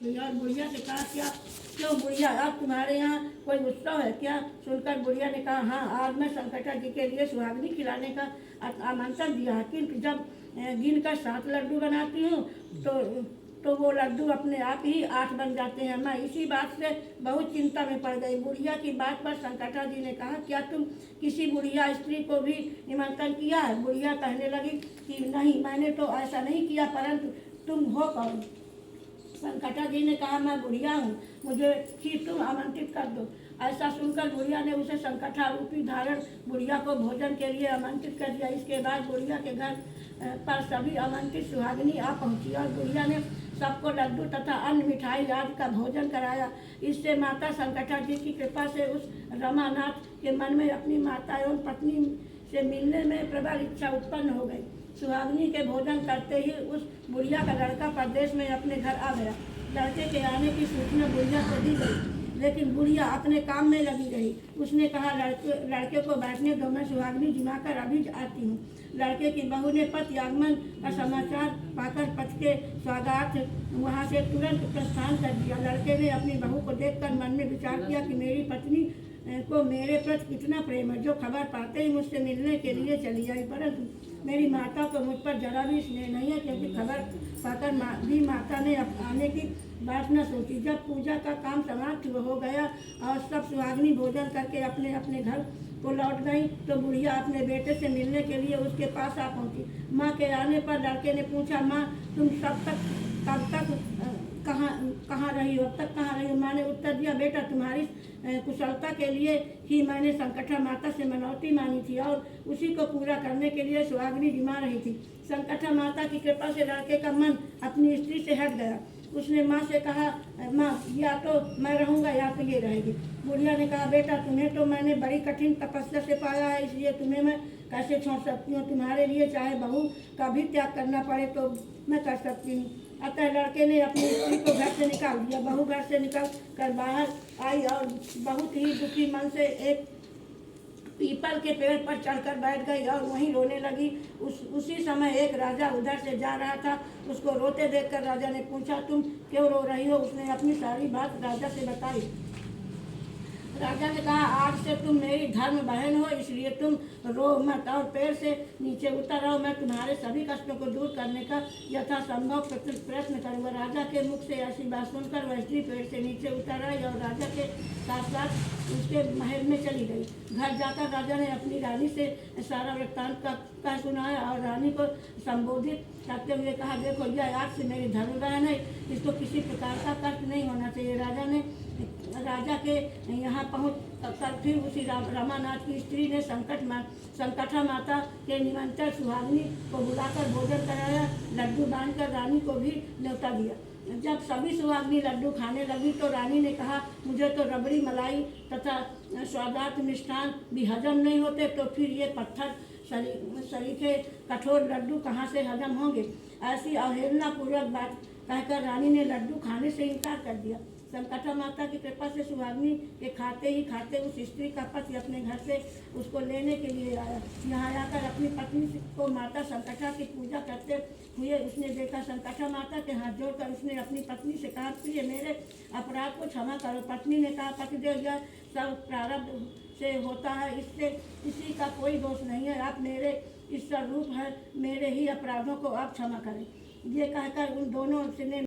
तो और बुढ़िया से कहा क्या, क्यों बुढ़िया अब तुम्हारे यहाँ कोई उत्सव है क्या? सुनकर बुढ़िया ने कहा हाँ, आज मैं संकटा जी के लिए सुहागनी खिलाने का आमंत्रण दिया है, किंतु जब गिन कर 7 लड्डू बनाती हूँ तो वो लड्डू अपने आप ही 8 बन जाते हैं। मैं इसी बात से बहुत चिंता में पड़ गई। बुढ़िया की बात पर संकटा जी ने कहा क्या तुम किसी बुढ़िया स्त्री को भी निमंत्रण किया है? बुढ़िया कहने लगी कि नहीं, मैंने तो ऐसा नहीं किया, परंतु तुम हो कौन? संकटा जी ने कहा मैं बुढ़िया हूँ, मुझे ही तुम आमंत्रित कर दो। ऐसा सुनकर बुढ़िया ने उसे संकटा रूपी धारण बुढ़िया को भोजन के लिए आमंत्रित कर दिया। इसके बाद बुढ़िया के घर पर सभी आमंत्रित सुहागिनी आ पहुंची और बुढ़िया ने सबको लड्डू तथा अन्य मिठाई आदि का भोजन कराया। इससे माता संकटा जी की कृपा से उस रमानाथ के मन में अपनी माता एवं पत्नी से मिलने में प्रबल इच्छा उत्पन्न हो गई। सुहागिनी के भोजन करते ही उस बुढ़िया का लड़का परदेश में अपने घर आ गया। लड़के के आने की सूचना बुढ़िया को दी गई, लेकिन बुढ़िया अपने काम में लगी रही। उसने कहा लड़के को बैठने दो, मैं सुहागिनी जिमाकर अभी आती हूँ। लड़के की बहू ने पति आगमन का समाचार पाकर पति के स्वागत वहाँ से तुरंत प्रस्थान कर दिया। लड़के ने अपनी बहू को देखकर मन में विचार किया कि मेरी पत्नी को मेरे प्रति कितना प्रेम है, जो खबर पाते ही मुझसे मिलने के लिए चली आई। परंतु मेरी माता को मुझ पर जरा भी स्नेह नहीं है, क्योंकि खबर पाकर भी माता ने आने की बात न सोची। जब पूजा का काम समाप्त हो गया और सब सुहागिनी भोजन करके अपने अपने घर को लौट गई तो बुढ़िया अपने बेटे से मिलने के लिए उसके पास आ पहुंची। माँ के आने पर लड़के ने पूछा, माँ तुम कब तक कहाँ रही हो, अब तक कहाँ रही हो? माँ ने उत्तर दिया, बेटा तुम्हारी कुशलता के लिए ही मैंने संकटा माता से मनौती मांगी थी और उसी को पूरा करने के लिए सुहागिनी जिमा रही थी। संकटा माता की कृपा से लड़के का मन अपनी स्त्री से हट गया। उसने माँ से कहा, माँ या तो मैं रहूँगा या तो ये रहेगी। बुढ़िया ने कहा, बेटा तुम्हें तो मैंने बड़ी कठिन तपस्या से पाया है, इसलिए तुम्हें मैं कैसे छोड़ सकती हूँ? तुम्हारे लिए चाहे बहू का भी त्याग करना पड़े तो मैं कर सकती हूँ। अतः लड़के ने अपनी स्त्री को घर से निकाल दिया। बहू घर से निकल कर बाहर आई और बहुत ही दुखी मन से एक पीपल के पेड़ पर चढ़कर बैठ गई और वहीं रोने लगी। उसी समय एक राजा उधर से जा रहा था। उसको रोते देखकर राजा ने पूछा, तुम क्यों रो रही हो? उसने अपनी सारी बात राजा से बताई। राजा ने कहा, आज से तुम मेरी धर्म बहन हो, इसलिए तुम रो मत और पेड़ से नीचे उतर आओ। मैं तुम्हारे सभी कष्टों को दूर करने का यथासंभव प्रयत्न करूँगा। राजा के मुख से ऐसी बात सुनकर वह स्त्री पेड़ से नीचे उतर आई और राजा के साथ साथ उसके महल में चली गई। घर जाकर राजा ने अपनी रानी से सारा वृत्तांत का सुनाया और रानी को संबोधित करते हुए कहा, देखो यह आज से मेरी धर्म बहन है, इसको किसी प्रकार का कष्ट नहीं होना चाहिए। राजा के यहाँ पहुँच कर फिर उसी रमानाथ की स्त्री ने संकटा माता के निमंत्रण सुहागिनी को बुलाकर भोजन कराया। लड्डू बांधकर रानी को भी न्योता दिया। जब सभी सुहागिनी लड्डू खाने लगी तो रानी ने कहा, मुझे तो रबड़ी मलाई तथा स्वादार्थ मिष्ठान भी हजम नहीं होते, तो फिर ये पत्थर सरीखे कठोर लड्डू कहाँ से हजम होंगे? ऐसी अवहेलना पूर्वक बात कहकर रानी ने लड्डू खाने से इनकार कर दिया। संकटा माता की कृपा से सुहागिनी के खाते ही खाते उस स्त्री का पति अपने घर से उसको लेने के लिए आया। यहाँ आकर अपनी पत्नी को माता संकटा की पूजा करते हुए उसने देखा। संकटा माता के हाथ जोड़कर उसने अपनी पत्नी से कहा, प्रिय मेरे अपराध को क्षमा करो। पत्नी ने कहा, पतिदेव यह सब प्रारब्ध से होता है, इससे किसी का कोई दोष नहीं है। आप मेरे ईश्वर रूप है, मेरे ही अपराधों को आप क्षमा करें। ये कहकर उन दोनों ने